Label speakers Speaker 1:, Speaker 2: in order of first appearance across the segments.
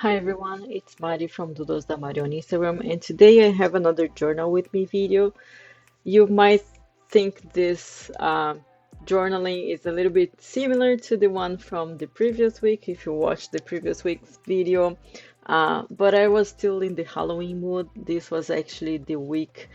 Speaker 1: Hi everyone, it's Mari from Doodles on Instagram, and today I have another journal with me video. You might think this journaling is a little bit similar to the one from the previous week if you watched the previous week's video, but I was still in the Halloween mood. This was actually the week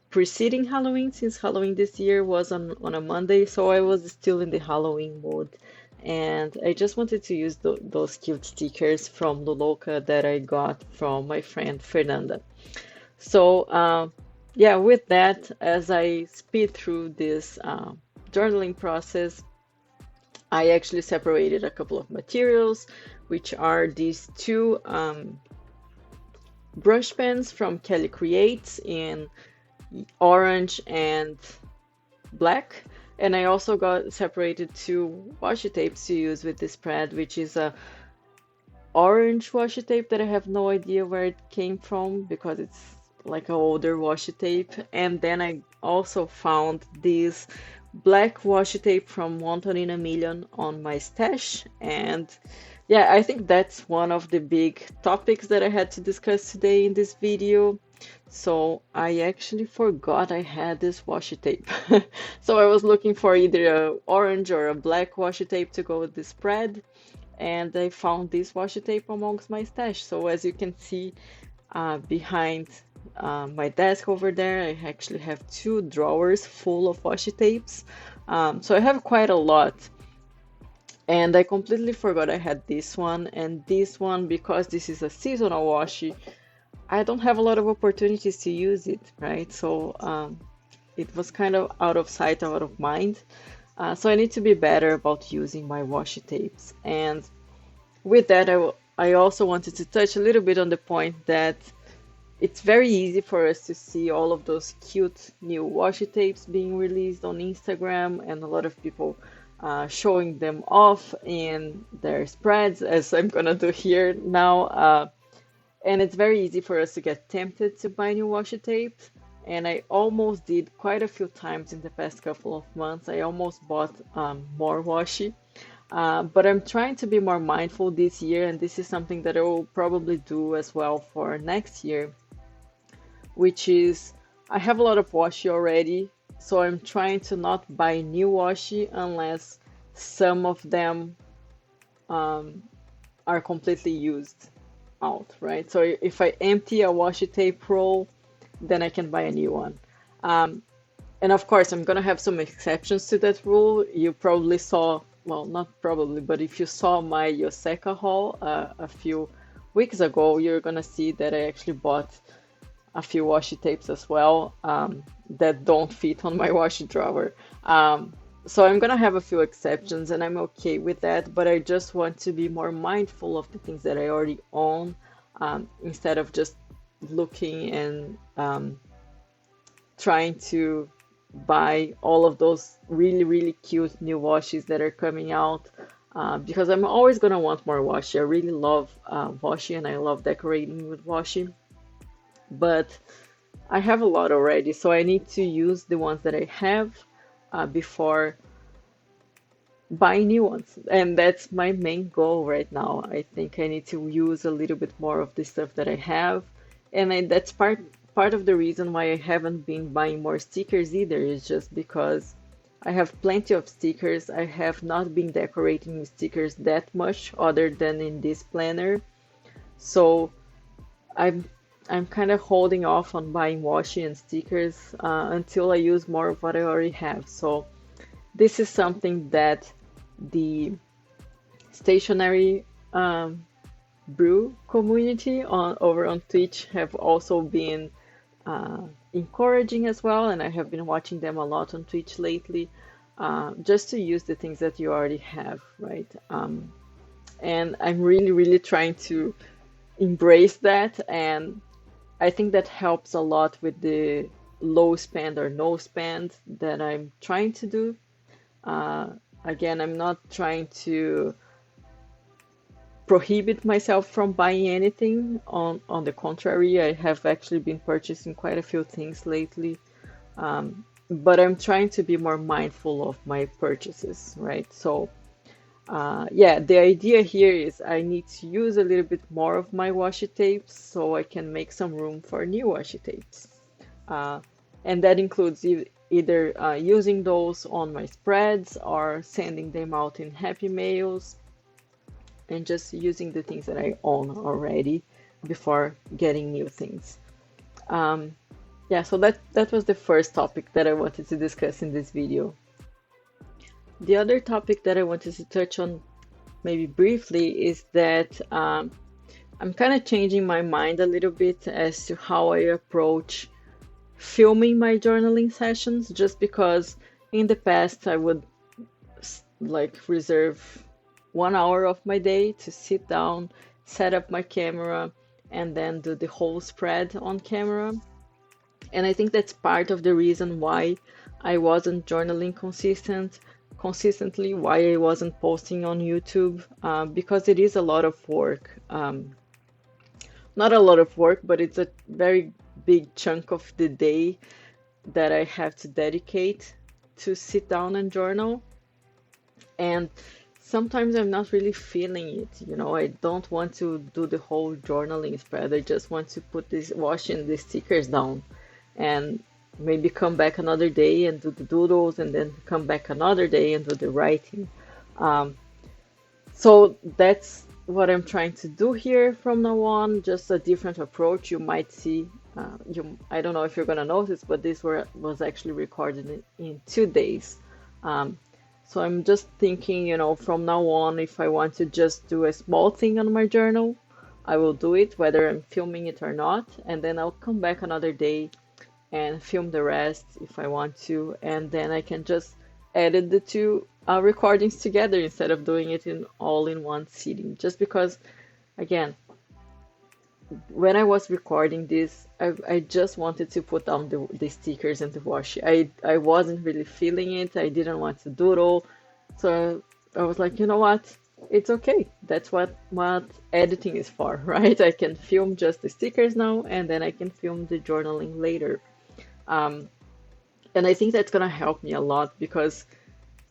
Speaker 1: preceding Halloween, since Halloween this year was on a Monday, so I was still in the Halloween mood. And I just wanted to use those cute stickers from Loloka that I got from my friend Fernanda. So, yeah, with that, as I speed through this journaling process, I actually separated a couple of materials, which are these two brush pens from Kelly Creates in orange and black. And I also got separated two washi tapes to use with this spread, which is a orange washi tape that I have no idea where it came from because it's like an older washi tape. And then I also found this black washi tape from One in a Million on my stash. And yeah, I think that's one of the big topics that I had to discuss today in this video. So I actually forgot I had this washi tape. So I was looking for either a orange or a black washi tape to go with the spread, and I found this washi tape amongst my stash. So as you can see behind my desk over there, I actually have two drawers full of washi tapes. So I have quite a lot. And I completely forgot I had this one and this one because this is a seasonal washi. I don't have a lot of opportunities to use it, right? So it was kind of out of sight, out of mind. So I need to be better about using my washi tapes. And with that, I also wanted to touch a little bit on the point that it's very easy for us to see all of those cute new washi tapes being released on Instagram and a lot of people showing them off in their spreads, as I'm gonna do here now. And it's very easy for us to get tempted to buy new washi tapes. And I almost did quite a few times in the past couple of months. I almost bought more washi. But I'm trying to be more mindful this year, and this is something that I will probably do as well for next year, which is I have a lot of washi already, so I'm trying to not buy new washi unless some of them um, are completely used out, right? So if I empty a washi tape roll, then I can buy a new one. And of course, I'm gonna have some exceptions to that rule. You probably saw, well, not probably, but if you saw my Yoseka haul a few weeks ago, you're gonna see that I actually bought a few washi tapes as well that don't fit on my washi drawer. So I'm gonna have a few exceptions and I'm okay with that, but I just want to be more mindful of the things that I already own instead of just looking and trying to buy all of those really, really cute new washes that are coming out. Because I'm always gonna want more washi. I really love washi and I love decorating with washi, but I have a lot already, so I need to use the ones that I have before buying new ones. And that's my main goal right now. I think I need to use a little bit more of the stuff that I have. And that's part of the reason why I haven't been buying more stickers either, is just because I have plenty of stickers. I have not been decorating with stickers that much other than in this planner. So I'm I'm kind of holding off on buying washi and stickers until I use more of what I already have. So this is something that the stationery brew community on over on Twitch have also been encouraging as well, and I have been watching them a lot on Twitch lately, just to use the things that you already have, right? And I'm really, really trying to embrace that, and I think that helps a lot with the low spend or no spend that I'm trying to do. Uh, Again, I'm not trying to prohibit myself from buying anything. On the contrary, I have actually been purchasing quite a few things lately. But I'm trying to be more mindful of my purchases, right? So Yeah, the idea here is I need to use a little bit more of my washi tapes so I can make some room for new washi tapes. Uh, and that includes either using those on my spreads or sending them out in happy mails and just using the things that I own already before getting new things. Um, yeah, so that was the first topic that I wanted to discuss in this video. The other topic that I wanted to touch on maybe briefly is that I'm kind of changing my mind a little bit as to how I approach filming my journaling sessions, just because in the past I would like reserve 1 hour of my day to sit down, set up my camera, and then do the whole spread on camera. And I think that's part of the reason why I wasn't journaling consistently, why I wasn't posting on YouTube, because it is a lot of work. Not a lot of work, but it's a very big chunk of the day that I have to dedicate to sit down and journal. And sometimes I'm not really feeling it. I don't want to do the whole journaling spread. I just want to put this washing the stickers down and maybe come back another day and do the doodles and then come back another day and do the writing. Um, so that's what I'm trying to do here from now on, just a different approach. You might see, I don't know if you're gonna notice, but was actually recorded in 2 days. Um, so I'm just thinking, from now on, if I want to just do a small thing on my journal, I will do it, whether I'm filming it or not, and then I'll come back another day and film the rest if I want to, and then I can just edit the two recordings together instead of doing it all in one sitting. Just because, again, when I was recording this, I just wanted to put down the stickers and the washi. I wasn't really feeling it. I didn't want to doodle. So I was like, you know what? It's okay. That's what editing is for, right? I can film just the stickers now, and then I can film the journaling later. Um, and I think that's gonna help me a lot because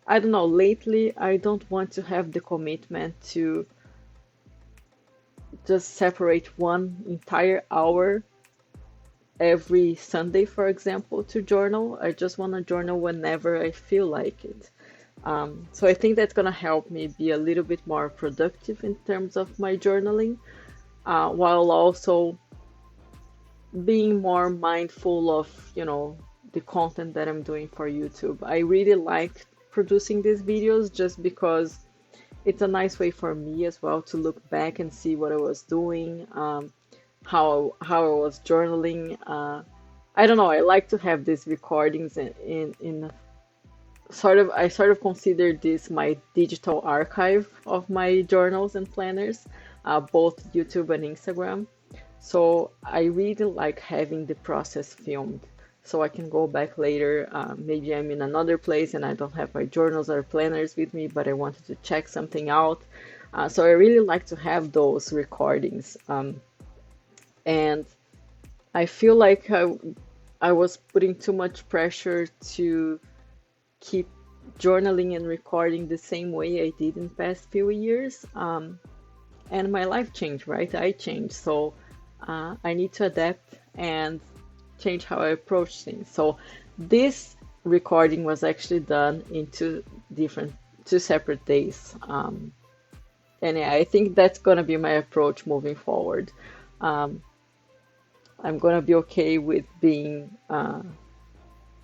Speaker 1: I don't know, lately I don't want to have the commitment to just separate one entire hour every Sunday, for example, to journal. I just want to journal whenever I feel like it. So I think that's gonna help me be a little bit more productive in terms of my journaling, while also being more mindful of, the content that I'm doing for YouTube. I really like producing these videos just because it's a nice way for me as well to look back and see what I was doing, how I was journaling. I don't know. I like to have these recordings in I sort of consider this my digital archive of my journals and planners, both YouTube and Instagram. So I really like having the process filmed so I can go back later. Maybe I'm in another place and I don't have my journals or planners with me, but I wanted to check something out. So I really like to have those recordings. And I feel like I was putting too much pressure to keep journaling and recording the same way I did in past few years. And my life changed, right? I changed. So I need to adapt and change how I approach things. So this recording was actually done in two separate days. And yeah, I think that's gonna be my approach moving forward. Um, I'm gonna be okay with being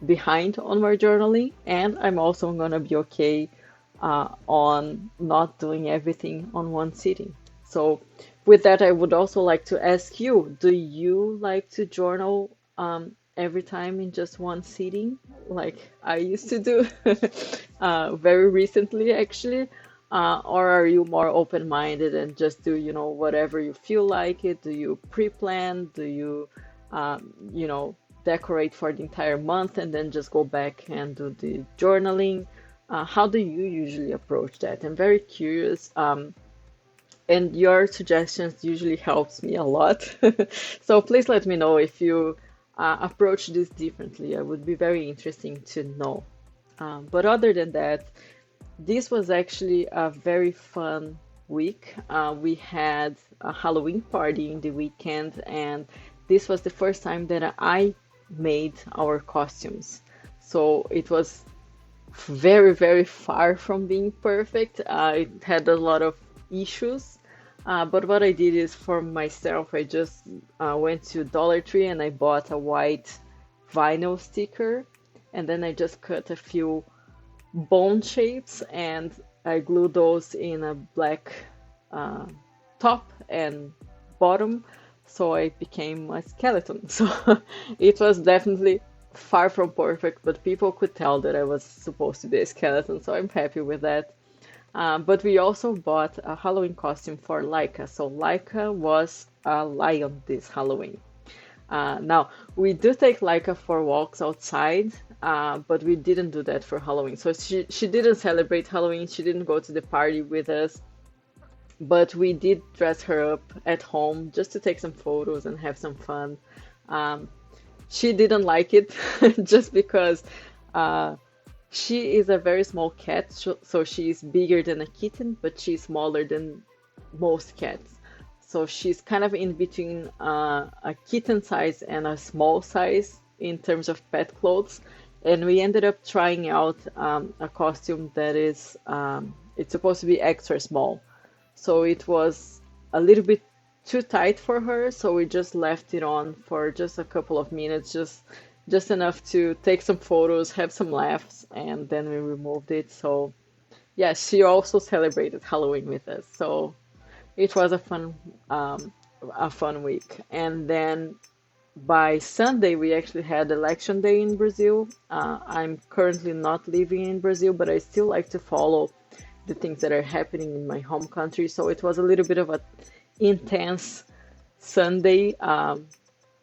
Speaker 1: behind on my journaling, and I'm also gonna be okay on not doing everything on one sitting. So, with that, I would also like to ask you, do you like to journal every time in just one sitting, like I used to do very recently, actually? Or are you more open-minded and just do, whatever you feel like it? Do you pre-plan? Do you, decorate for the entire month and then just go back and do the journaling? How do you usually approach that? I'm very curious. And your suggestions usually helps me a lot. So please let me know if you approach this differently. I would be very interesting to know. But other than that, This was actually a very fun week. We had a Halloween party in the weekend, and this was the first time that I made our costumes. So it was very, very far from being perfect. It had a lot of issues. But what I did is for myself, I just went to Dollar Tree and I bought a white vinyl sticker, and then I just cut a few bone shapes and I glued those in a black uh, top and bottom, so I became a skeleton. So it was definitely far from perfect, but people could tell that I was supposed to be a skeleton, so I'm happy with that. But we also bought a Halloween costume for Laika. So Laika was a lion this Halloween. Now, we do take Laika for walks outside, but we didn't do that for Halloween. So she didn't celebrate Halloween. She didn't go to the party with us, but we did dress her up at home just to take some photos and have some fun. Um, she didn't like it just because uh, she is a very small cat, so she's bigger than a kitten, but she's smaller than most cats. So she's kind of in between a kitten size and a small size in terms of pet clothes. And we ended up trying out a costume that is it's supposed to be extra small. So it was a little bit too tight for her, so we just left it on for just a couple of minutes, just enough to take some photos, have some laughs, and then we removed it. So yeah, she also celebrated Halloween with us. So it was um, a fun week. And then by Sunday, we actually had election day in Brazil. I'm currently not living in Brazil, but I still like to follow the things that are happening in my home country. So it was a little bit of a intense Sunday.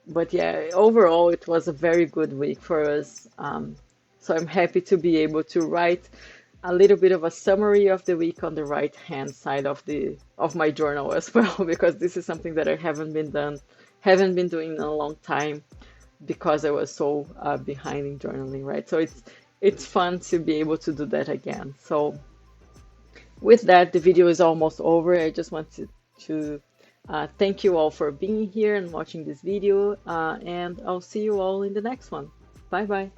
Speaker 1: But yeah, overall, it was a very good week for us. So I'm happy to be able to write a little bit of a summary of the week on the right hand side of my journal as well, because this is something that I haven't been doing in a long time because I was so behind in journaling, right? So it's fun to be able to do that again. So with that, the video is almost over. I just wanted to thank you all for being here and watching this video, and I'll see you all in the next one. Bye bye.